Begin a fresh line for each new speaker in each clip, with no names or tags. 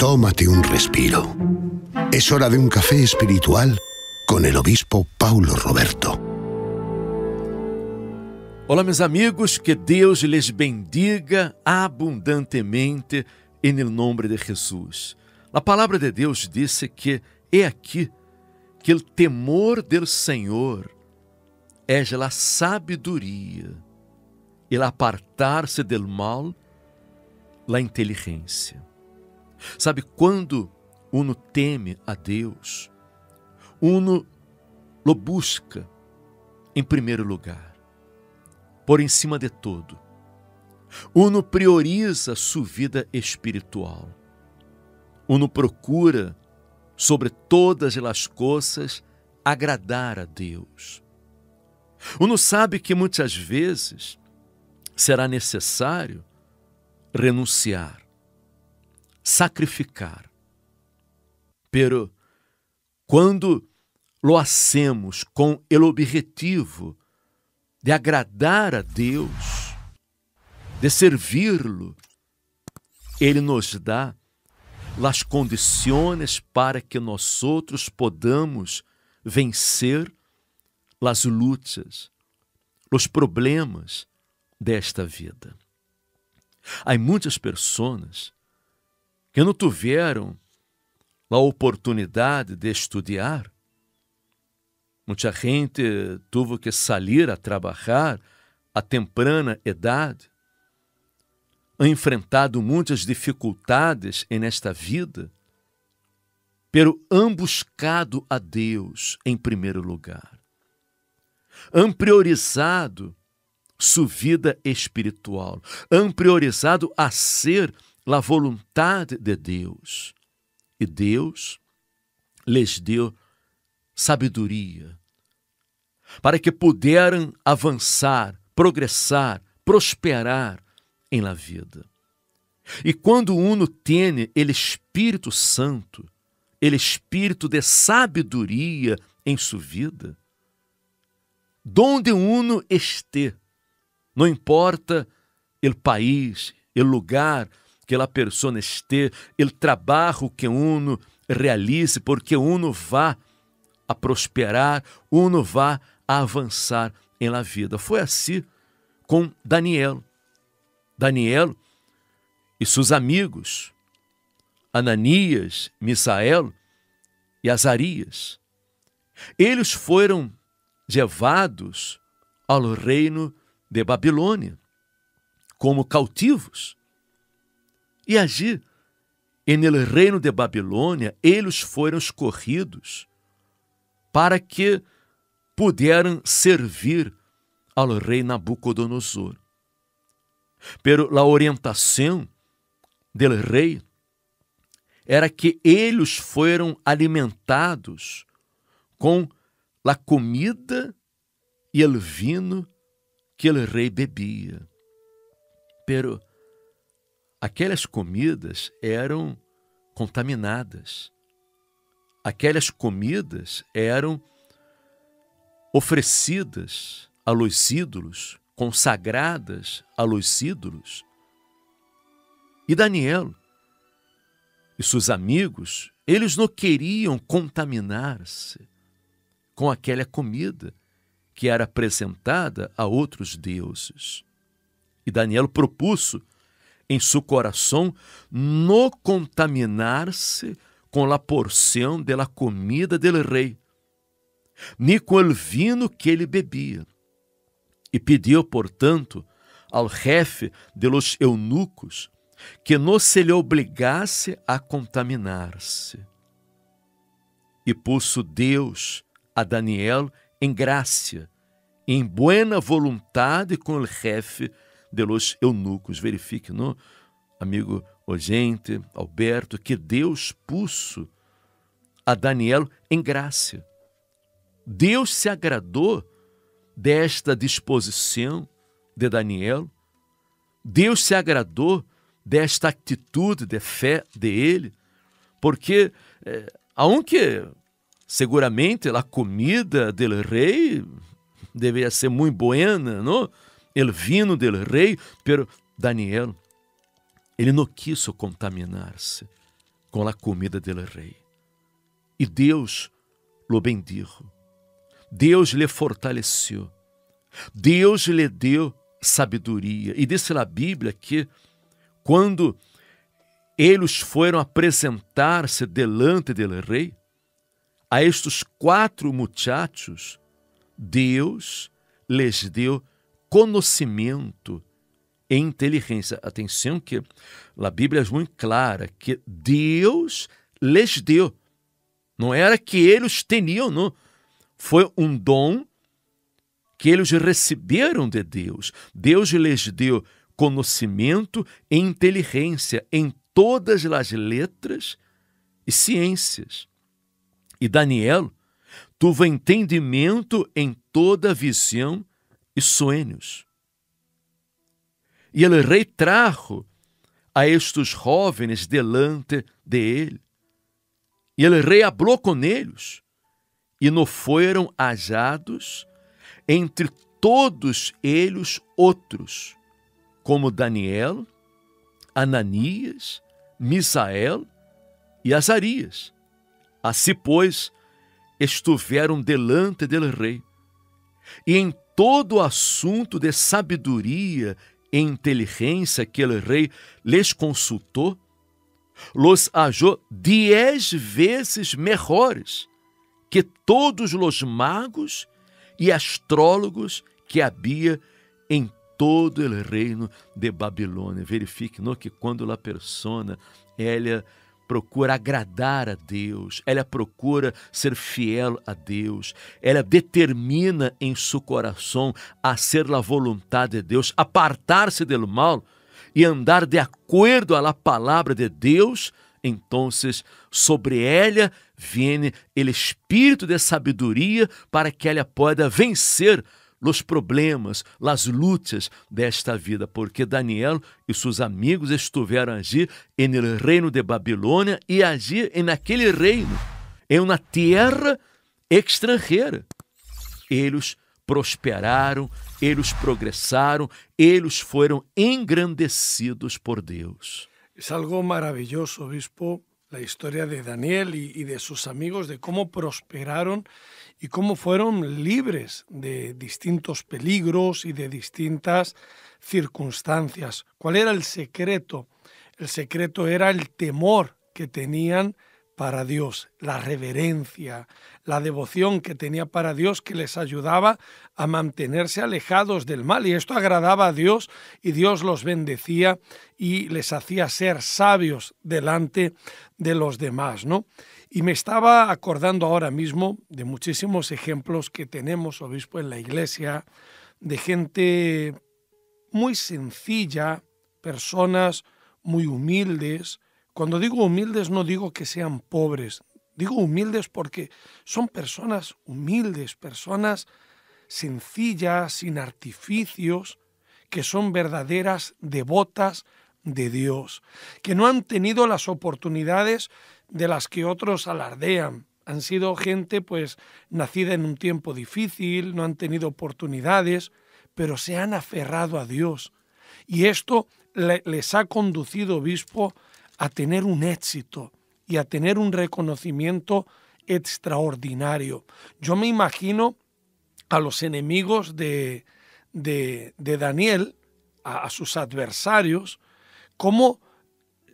Tómate un respiro. Es hora de un café espiritual con el obispo Paulo Roberto.
Olá, meus amigos, que Deus les bendiga abundantemente em nome de Jesus. A palavra de Deus disse que é aqui que o temor do Senhor é a sabedoria e apartar-se do mal, a inteligência. Sabe, quando uno teme a Deus, uno lo busca em primeiro lugar, por em cima de tudo. Uno prioriza sua vida espiritual. Uno procura, sobre todas as coisas, agradar a Deus. Uno sabe que muitas vezes será necessário renunciar, sacrificar. Pero quando lo hacemos com o objetivo de agradar a Deus, de servi-lo, Ele nos dá as condições para que nós outros podamos vencer as lutas, os problemas desta vida. Há muitas pessoas que não tiveram a oportunidade de estudar. Muita gente teve que sair a trabalhar a temprana idade. Han enfrentado muitas dificuldades nesta vida, pero han buscado a Deus em primeiro lugar. Han priorizado sua vida espiritual. Han priorizado a ser a vontade de Deus. E Deus lhes deu sabedoria para que puderam avançar, progressar, prosperar em la vida. E quando uno tem ele Espírito Santo, ele Espírito de sabedoria em sua vida, donde uno este, não importa o país, o lugar que a pessoa este, o trabalho que uno realize, porque uno vá a prosperar, uno vá a avançar em la vida. Foi assim com Daniel. Daniel e seus amigos, Ananias, Misael e Azarias. Eles foram levados ao reino de Babilônia como cautivos. E allí, no reino de Babilônia, eles foram escolhidos para que puderam servir ao rei Nabucodonosor. Pero a orientação do rei era que eles foram alimentados com a comida e o vinho que o rei bebia. Pero aquelas comidas eram contaminadas. Aquelas comidas eram oferecidas a los ídolos, consagradas a los ídolos. E Daniel e seus amigos, eles não queriam contaminar-se com aquela comida que era apresentada a outros deuses. E Daniel propôs em seu coração não contaminar-se com a porção de la comida del rei, nem com o vinho que ele bebia. E pediu, portanto, ao jefe de los eunucos que não se lhe obrigasse a contaminar-se. E puso Deus a Daniel em graça, em buena vontade com o jefe de los eunucos. Verifique, não, amigo oyente, Alberto, que Deus puso a Daniel em graça. Deus se agradou desta disposição de Daniel. Deus se agradou desta atitude de fé de ele, porque aunque seguramente a comida del rei devia ser muito buena, não? O vinho del rei, pero Daniel, ele não quis contaminar-se com la comida del rei. E Deus lo bendijo. Deus lhe fortaleceu. Deus lhe deu sabedoria. E disse a Bíblia que quando eles foram apresentar-se delante del rei, a estes 4 muchachos, Deus lhes deu conhecimento e inteligência. Atenção que a Bíblia é muito clara que Deus lhes deu. Não era que eles tinham, não. Foi um dom que eles receberam de Deus. Deus lhes deu conhecimento e inteligência em todas as letras e ciências. E Daniel tuvo entendimento em toda visão e sonhos. E o rei trajo a estes jóvenes delante de ele. E o rei falou com eles, e não foram hallados entre todos eles outros, como Daniel, Ananias, Misael e Azarias. Assim, pois, estiveram delante del rei, e em todo assunto de sabedoria e inteligência que o rei lhes consultou, los halló 10 vezes melhores que todos os magos e astrólogos que havia em todo o reino de Babilônia. Verifique que quando a persona ela procura agradar a Deus, ela procura ser fiel a Deus, ela determina em seu coração a ser a vontade de Deus, apartar-se do mal e andar de acordo à palavra de Deus, então sobre ela vem o espírito de sabedoria para que ela possa vencer os problemas, as lutas desta vida, porque Daniel e seus amigos estiveram agir no reino de Babilônia e agir naquele reino, em uma terra estrangeira. Eles prosperaram, eles progressaram, eles foram engrandecidos por Deus.
Es algo maravilloso, obispo, la historia de Daniel y de sus amigos, de cómo prosperaron y cómo fueron libres de distintos peligros y de distintas circunstancias. ¿Cuál era el secreto? El secreto era el temor que tenían para Dios, la reverencia, la devoción que tenía para Dios, que les ayudaba a mantenerse alejados del mal. Y esto agradaba a Dios y Dios los bendecía y les hacía ser sabios delante de los demás, ¿no? Y me estaba acordando ahora mismo de muchísimos ejemplos que tenemos, obispo, en la iglesia, de gente muy sencilla, personas muy humildes. Cuando digo humildes no digo que sean pobres, digo humildes porque son personas humildes, personas sencillas, sin artificios, que son verdaderas devotas de Dios, que no han tenido las oportunidades de las que otros alardean. Han sido gente pues nacida en un tiempo difícil, no han tenido oportunidades, pero se han aferrado a Dios. Y esto les ha conducido, obispo, a tener un éxito y a tener un reconocimiento extraordinario. Yo me imagino a los enemigos de Daniel, a sus adversarios, cómo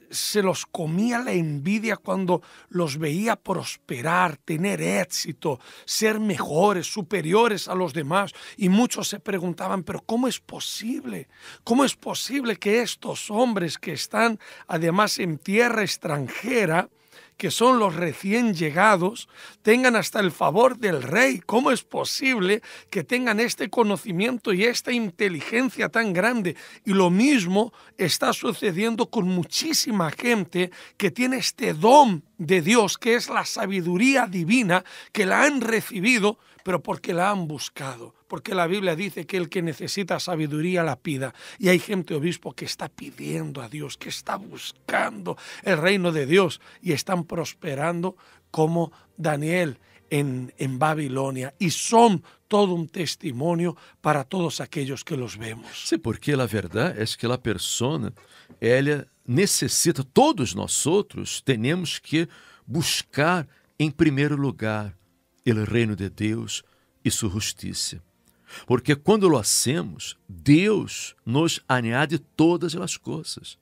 se los comía la envidia cuando los veía prosperar, tener éxito, ser mejores, superiores a los demás. Y muchos se preguntaban, pero ¿cómo es posible? ¿Cómo es posible que estos hombres que están además en tierra extranjera, que son los recién llegados, tengan hasta el favor del rey? ¿Cómo es posible que tengan este conocimiento y esta inteligencia tan grande? Y lo mismo está sucediendo con muchísima gente que tiene este don de Dios, que es la sabiduría divina, que la han recibido, pero porque la han buscado. Porque la Biblia dice que el que necesita sabiduría la pida. Y hay gente, obispo, que está pidiendo a Dios, que está buscando el reino de Dios y están prosperando como Daniel. en Babilonia y son todo un testimonio para todos aquellos que los vemos.
Sim, porque a verdade é que a persona, ela necessita, todos nós outros, temos que buscar em primeiro lugar o reino de Deus e sua justiça. Porque quando lo hacemos, Deus nos añade todas as coisas.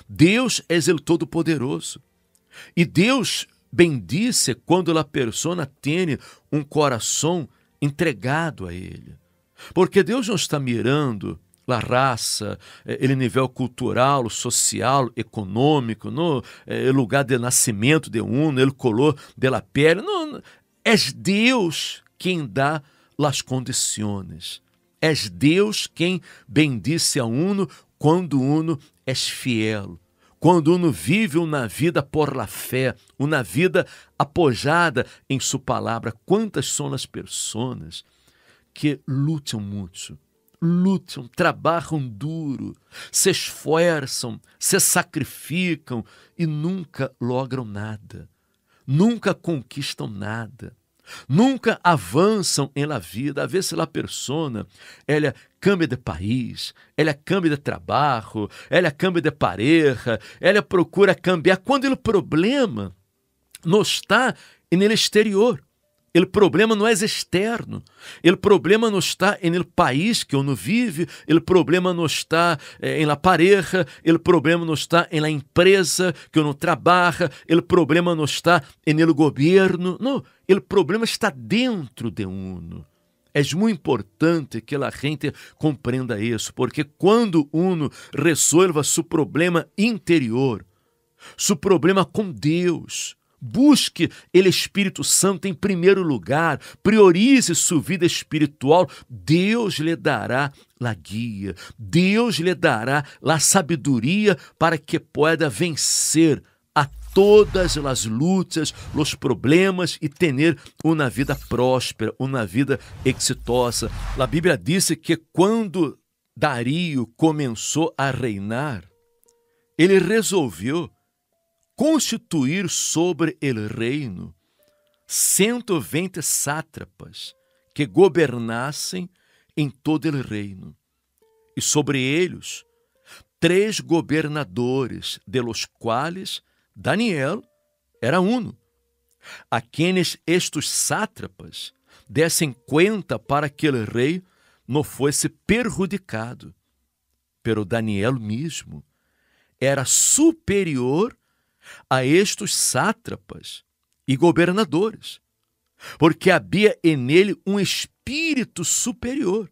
Deus é o Todo-Poderoso. E Deus bendice quando a persona tem um coração entregado a Ele. Porque Deus não está mirando a raça, o nível cultural, social, econômico, no lugar de nascimento de uno, o color de la pele. Não, é Deus quem dá as condições. É Deus quem bendice a uno quando uno é fiel. Quando uno vive uma vida por la fé, uma vida apoiada em sua palavra. Quantas são as pessoas que lutam muito, trabalham duro, se esforçam, se sacrificam e nunca logram nada, nunca conquistam nada, nunca avançam em la vida. A vezes a persona, ela cambia de país, ela cambia de trabalho, ela cambia de pareja, ela procura cambiar quando o problema não está no exterior. O problema não é externo, o problema não está no país que uno vive, o problema não está em la pareja, o problema não está em la empresa que uno trabalha, o problema não está no governo, não, o problema está dentro de uno. É muito importante que a gente compreenda isso, porque quando uno resolva seu problema interior, seu problema com Deus, busque o Espírito Santo em primeiro lugar, priorize sua vida espiritual, Deus lhe dará a guia, Deus lhe dará a sabedoria para que pueda vencer a todas as lutas, os problemas e ter uma vida próspera, uma vida exitosa. A Bíblia diz que quando Dario começou a reinar, ele resolveu constituir sobre el reino 120 sátrapas que governassem em todo el reino, e sobre eles 3 governadores, de los quais Daniel era uno, a quienes estes sátrapas dessem conta para que el rei não fosse perjudicado. Pero Daniel mesmo era superior a estes sátrapas e governadores, porque havia nele um espírito superior.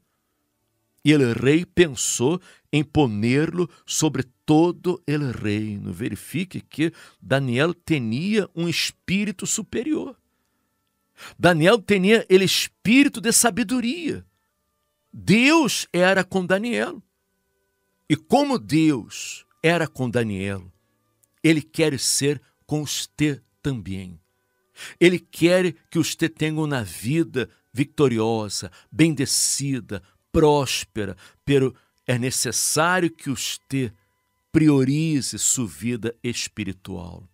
E o rei pensou em poner-lo sobre todo o reino. Verifique que Daniel tinha um espírito superior. Daniel tinha o espírito de sabedoria. Deus era com Daniel. E como Deus era com Daniel, Ele quer ser com você também. Ele quer que você tenha uma vida vitoriosa, bendecida, próspera, pero é necessário que você priorize sua vida espiritual.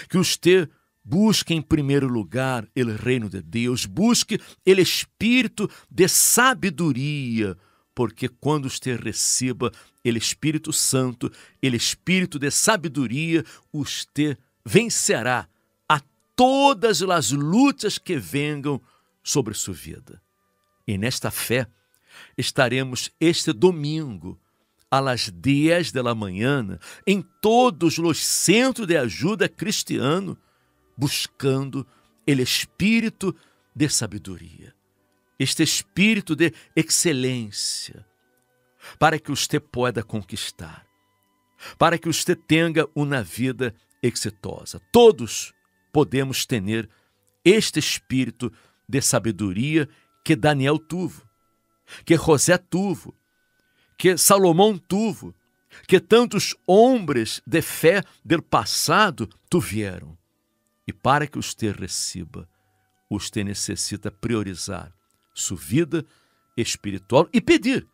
Que você busque em primeiro lugar o reino de Deus, busque o espírito de sabedoria, porque quando você receba o Espírito Santo, o espírito de sabedoria, você vencerá a todas as lutas que venham sobre sua vida. E nesta fé, estaremos este domingo, às 10 da manhã, em todos os centros de ajuda cristiano, buscando o espírito de sabedoria, este espírito de excelência, para que você possa conquistar, para que você tenha uma vida exitosa. Todos podemos ter este espírito de sabedoria que Daniel tuvo, que José tuvo, que Salomão tuvo, que tantos homens de fé do passado tiveram. E para que você receba, você necessita priorizar sua vida espiritual e pedir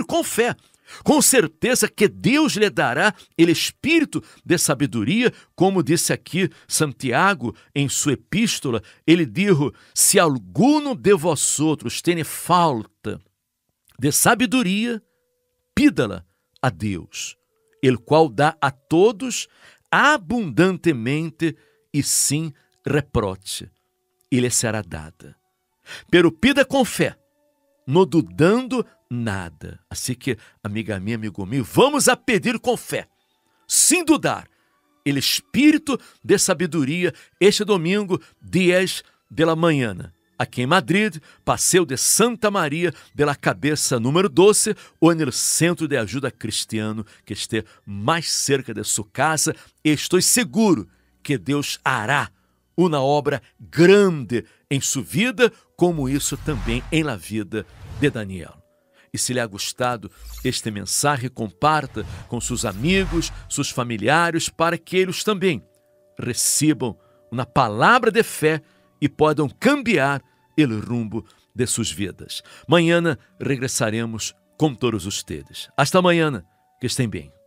com fé, Com certeza que Deus lhe dará o espírito de sabedoria, como disse aqui Santiago em sua epístola. Ele disse: se alguno de vosotros tem falta de sabedoria, pídala a Deus, el qual dá a todos abundantemente e sem reproche, e lhe será dada. Pero pida com fé, não dudando nada. Assim que, amiga minha, amigo meu, vamos a pedir com fé, sem dudar, o espírito de sabedoria este domingo, 10 da manhã, aqui em Madrid, Passeio de Santa Maria de la Cabeça número 12, ou no Centro de Ajuda Cristiano, que esteja mais cerca de sua casa. Estou seguro que Deus hará uma obra grande em sua vida, como isso também em la vida de Daniel. E se lhe ha gostado este mensagem, comparta com seus amigos, seus familiares, para que eles também recebam uma palavra de fé e possam cambiar o rumbo de suas vidas. Amanhã regressaremos com todos ustedes. Hasta amanhã, que estejam bem.